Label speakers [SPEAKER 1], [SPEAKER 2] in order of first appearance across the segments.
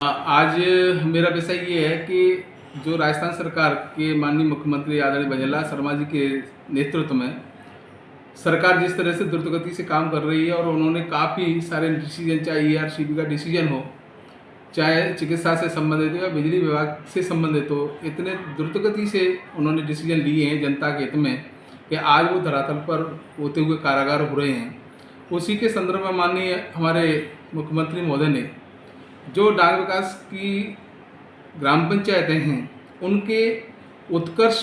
[SPEAKER 1] आज मेरा विषय ये है कि जो राजस्थान सरकार के माननीय मुख्यमंत्री आदरणीय भजनलाल शर्मा जी के नेतृत्व में सरकार जिस तरह से द्रुत गति से काम कर रही है और उन्होंने काफ़ी सारे डिसीजन, चाहे ईआरसीबी का डिसीजन हो, चाहे चिकित्सा से संबंधित हो या बिजली विभाग से संबंधित हो, इतने द्रुत गति से उन्होंने डिसीजन लिए हैं जनता के हित में कि आज वो धरातल पर होते हुए कारागार हो रहे हैं। उसी के संदर्भ में माननीय हमारे मुख्यमंत्री महोदय ने जो डाक विकास की ग्राम पंचायतें हैं उनके उत्कर्ष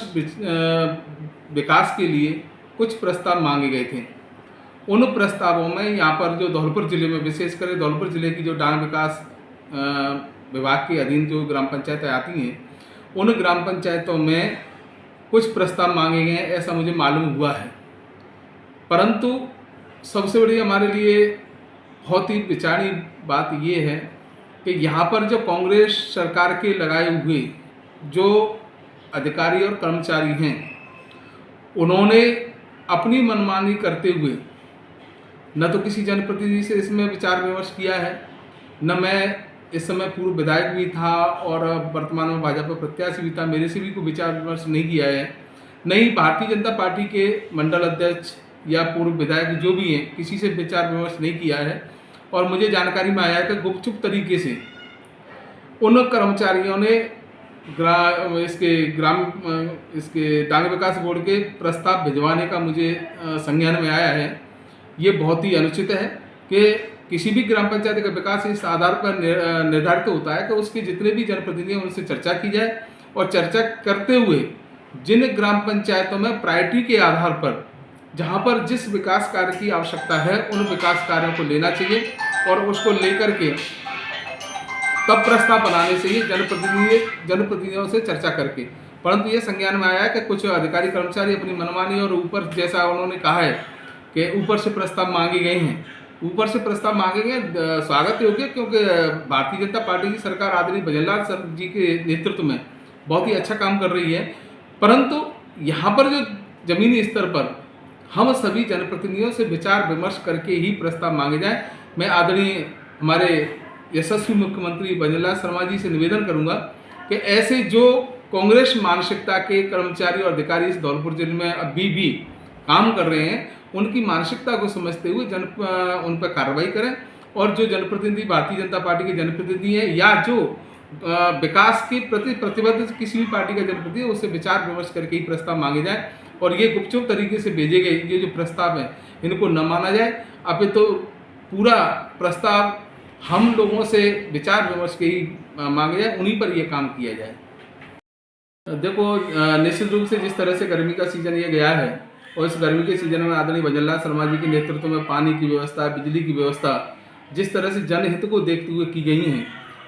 [SPEAKER 1] विकास के लिए कुछ प्रस्ताव मांगे गए थे। उन प्रस्तावों में यहाँ पर जो धौलपुर ज़िले में, विशेषकर धौलपुर ज़िले की जो डाक विकास विभाग के अधीन जो ग्राम पंचायतें आती हैं, उन ग्राम पंचायतों में कुछ प्रस्ताव मांगे गए हैं, ऐसा मुझे मालूम हुआ है। परंतु सबसे बड़ी हमारे लिए बहुत ही विचारणीय बात ये है कि यहाँ पर जो कांग्रेस सरकार के लगाए हुए जो अधिकारी और कर्मचारी हैं, उन्होंने अपनी मनमानी करते हुए न तो किसी जनप्रतिनिधि से इसमें विचार विमर्श किया है, न मैं इस समय पूर्व विधायक भी था और वर्तमान में भाजपा प्रत्याशी भी था, मेरे से भी कोई विचार विमर्श नहीं किया है। नहीं भारतीय जनता पार्टी के मंडल अध्यक्ष या पूर्व विधायक जो भी हैं, किसी से विचार विमर्श नहीं किया है। और मुझे जानकारी में आया कि गुपचुप तरीके से उन कर्मचारियों ने इसके डाक विकास बोर्ड के प्रस्ताव भिजवाने का मुझे संज्ञान में आया है। ये बहुत ही अनुचित है कि किसी भी ग्राम पंचायत का विकास इस आधार पर निर्धारित होता है कि उसके जितने भी जनप्रतिनिधि हैं उनसे चर्चा की जाए और चर्चा करते हुए जिन ग्राम पंचायतों में प्रायोरिटी के आधार पर जहाँ पर जिस विकास कार्य की आवश्यकता है उन विकास कार्यों को लेना चाहिए और उसको लेकर के तब प्रस्ताव बनाने चाहिए जनप्रतिनिधियों से चर्चा करके। परंतु ये संज्ञान में आया है कि कुछ अधिकारी कर्मचारी अपनी मनमानी और ऊपर, जैसा उन्होंने कहा है कि ऊपर से प्रस्ताव मांगे गए हैं, ऊपर से प्रस्ताव मांगे गए, स्वागत योग्य, क्योंकि भारतीय जनता पार्टी की सरकार आदरणीय भजनलाल सर जी के नेतृत्व में बहुत ही अच्छा काम कर रही है। परंतु यहाँ पर जो जमीनी स्तर पर हम सभी जनप्रतिनिधियों से विचार विमर्श करके ही प्रस्ताव मांगे जाए। मैं आदरणीय हमारे यशस्वी मुख्यमंत्री भजनलाल शर्मा जी से निवेदन करूंगा कि ऐसे जो कांग्रेस मानसिकता के कर्मचारी और अधिकारी इस धौलपुर जिले में अभी भी काम कर रहे हैं, उनकी मानसिकता को समझते हुए उन पर कार्रवाई करें और जो जनप्रतिनिधि भारतीय जनता पार्टी के जनप्रतिनिधि हैं या जो विकास के प्रति प्रतिबद्ध किसी भी पार्टी का जनप्रतिनिधि, उससे विचार विमर्श करके ही प्रस्ताव मांगे जाए और ये गुपचुप तरीके से भेजे गए ये जो प्रस्ताव हैं इनको न माना जाए। अब तो पूरा प्रस्ताव हम लोगों से विचार विमर्श के ही मांगे जाए, उन्हीं पर ये काम किया जाए। देखो, निश्चित रूप से जिस तरह से गर्मी का सीजन ये गया है और इस गर्मी के सीजन में आदरणीय भजनलाल शर्मा जी के नेतृत्व में पानी की व्यवस्था, बिजली की व्यवस्था जिस तरह से जनहित को देखते हुए की गई हैं,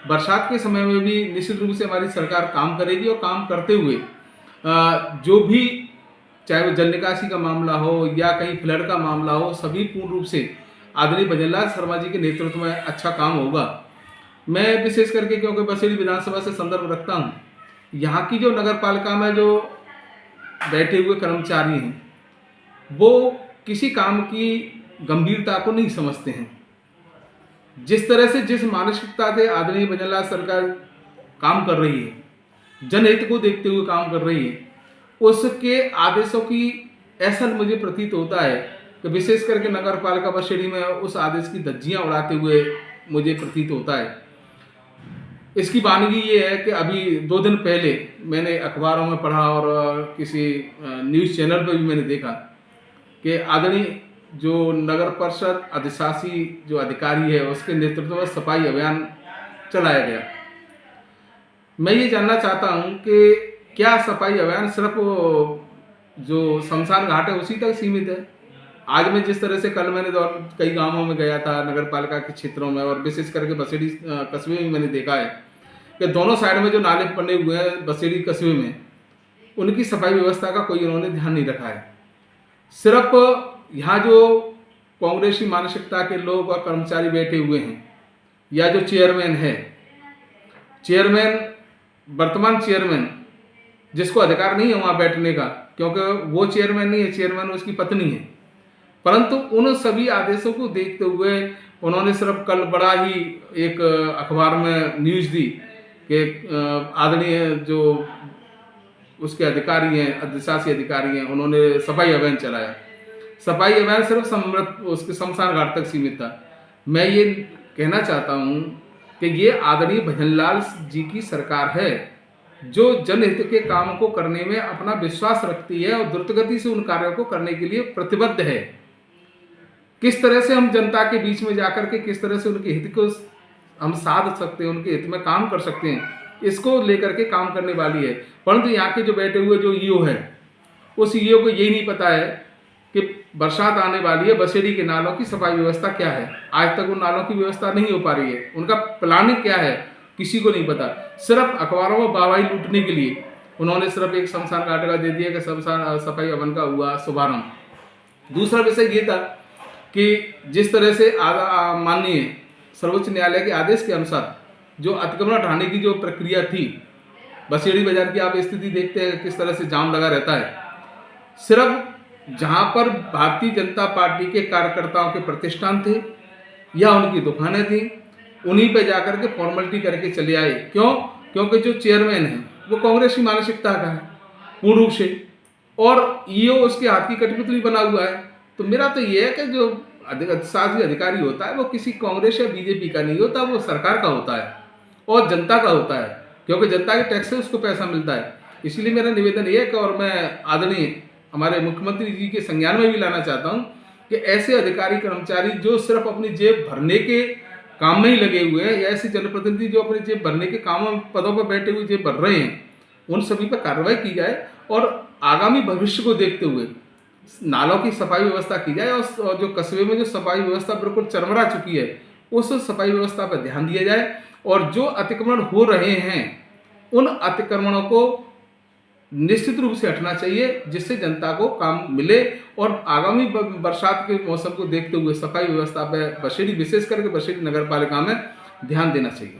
[SPEAKER 1] बरसात के समय में भी निश्चित रूप से हमारी सरकार काम करेगी और काम करते हुए जो भी, चाहे वो जल निकासी का मामला हो या कहीं फ्लड का मामला हो, सभी पूर्ण रूप से आदरणीय भजनलाल शर्मा जी के नेतृत्व में अच्छा काम होगा। मैं विशेष करके, क्योंकि बसेड़ी विधानसभा से संदर्भ रखता हूँ, यहाँ की जो नगर पालिका में जो बैठे हुए कर्मचारी हैं वो किसी काम की गंभीरता को नहीं समझते हैं। जिस तरह से, जिस मानसिकता से आदरणीय भजनलाल सरकार काम कर रही है, जनहित को देखते हुए काम कर रही है, उसके आदेशों की ऐसा मुझे प्रतीत होता है कि विशेष करके नगर पालिका बसेड़ी में उस आदेश की धज्जियां उड़ाते हुए मुझे प्रतीत होता है। इसकी वानगी ये है कि अभी 2 दिन पहले मैंने अखबारों में पढ़ा और किसी न्यूज़ चैनल पर भी मैंने देखा कि आदरणीय जो नगर परिषद अधिशासी जो अधिकारी है उसके नेतृत्व में सफाई अभियान चलाया गया। मैं ये जानना चाहता हूँ कि क्या सफाई अभियान सिर्फ जो शमशान घाट है उसी तक सीमित है? आज मैं जिस तरह से, कल मैंने कई गांवों में गया था नगर पालिका के क्षेत्रों में और विशेष करके बसेड़ी कस्बे में मैंने देखा है कि दोनों साइड में जो नाले बने हुए हैं बसेड़ी कस्बे में, उनकी सफाई व्यवस्था का कोई उन्होंने ध्यान नहीं रखा है। सिर्फ यहाँ जो कांग्रेसी मानसिकता के लोग और कर्मचारी बैठे हुए हैं या जो चेयरमैन है, वर्तमान चेयरमैन जिसको अधिकार नहीं है वहाँ बैठने का, क्योंकि वो चेयरमैन नहीं है, चेयरमैन उसकी पत्नी है, परंतु उन सभी आदेशों को देखते हुए उन्होंने सिर्फ कल बड़ा ही एक अखबार में न्यूज़ दी कि आदरणीय जो उसके अधिकारी हैं, अधिशासी अधिकारी हैं, उन्होंने सफाई अभियान चलाया। सफाई अभियान सिर्फ उसके शमशान घाट तक सीमित था। मैं ये कहना चाहता हूँ कि ये आदरणीय भजनलाल जी की सरकार है जो जनहित के कामों को करने में अपना विश्वास रखती है और द्रुतगति से उन कार्यों को करने के लिए प्रतिबद्ध है। किस तरह से हम जनता के बीच में जाकर के किस तरह से उनके हित को हम साध सकते हैं, उनके हित में काम कर सकते हैं, इसको लेकर के काम करने वाली है। परंतु यहाँ के जो बैठे हुए जो ईओ है, उस ईओ को यही नहीं पता है कि बरसात आने वाली है, बसेड़ी के नालों की सफाई व्यवस्था क्या है। आज तक उन नालों की व्यवस्था नहीं हो पा रही है। उनका प्लानिंग क्या है किसी को नहीं पता। सिर्फ अखबारों में वाहवाही लूटने के लिए उन्होंने सिर्फ एक शमशान घाट का दे दिया कि शमशान सफाई अभियान का हुआ शुभारंभ। दूसरा विषय ये था कि जिस तरह से माननीय सर्वोच्च न्यायालय के आदेश के अनुसार जो अतिक्रमण हटाने की जो प्रक्रिया थी, बसेड़ी बाजार की आप स्थिति देखते हैं किस तरह से जाम लगा रहता है। सिर्फ जहां पर भारतीय जनता पार्टी के कार्यकर्ताओं के प्रतिष्ठान थे या उनकी दुकानें थी, उन्हीं पे जाकर के फॉर्मेलिटी करके चले आए। क्यों? क्योंकि जो चेयरमैन है वो कांग्रेस की मानसिकता का है पूर्ण रूप से, और ईओ उसके हाथ की कठपुतली बना हुआ है। तो मेरा तो ये है कि जो शासकीय अधिकारी होता है वो किसी कांग्रेस या बीजेपी का नहीं होता, वो सरकार का होता है और जनता का होता है, क्योंकि जनता के टैक्स से उसको पैसा मिलता है। इसलिए मेरा निवेदन ये है कि, और मैं आदरणीय हमारे मुख्यमंत्री जी के संज्ञान में भी लाना चाहता हूँ कि ऐसे अधिकारी कर्मचारी जो सिर्फ अपनी जेब भरने के काम में ही लगे हुए हैं, या ऐसे जनप्रतिनिधि जो अपनी जेब भरने के कामों में पदों पर बैठे हुए जेब भर रहे हैं, उन सभी पर कार्रवाई की जाए और आगामी भविष्य को देखते हुए नालों की सफाई व्यवस्था की जाए। और जो कस्बे में जो सफाई व्यवस्था बिल्कुल चरमरा चुकी है, उस सफाई व्यवस्था पर ध्यान दिया जाए और जो अतिक्रमण हो रहे हैं उन अतिक्रमणों को निश्चित रूप से हटना चाहिए, जिससे जनता को काम मिले। और आगामी बरसात के मौसम को देखते हुए सफाई व्यवस्था पर बसेड़ी, विशेष करके बसेड़ी नगर पालिका में ध्यान देना चाहिए।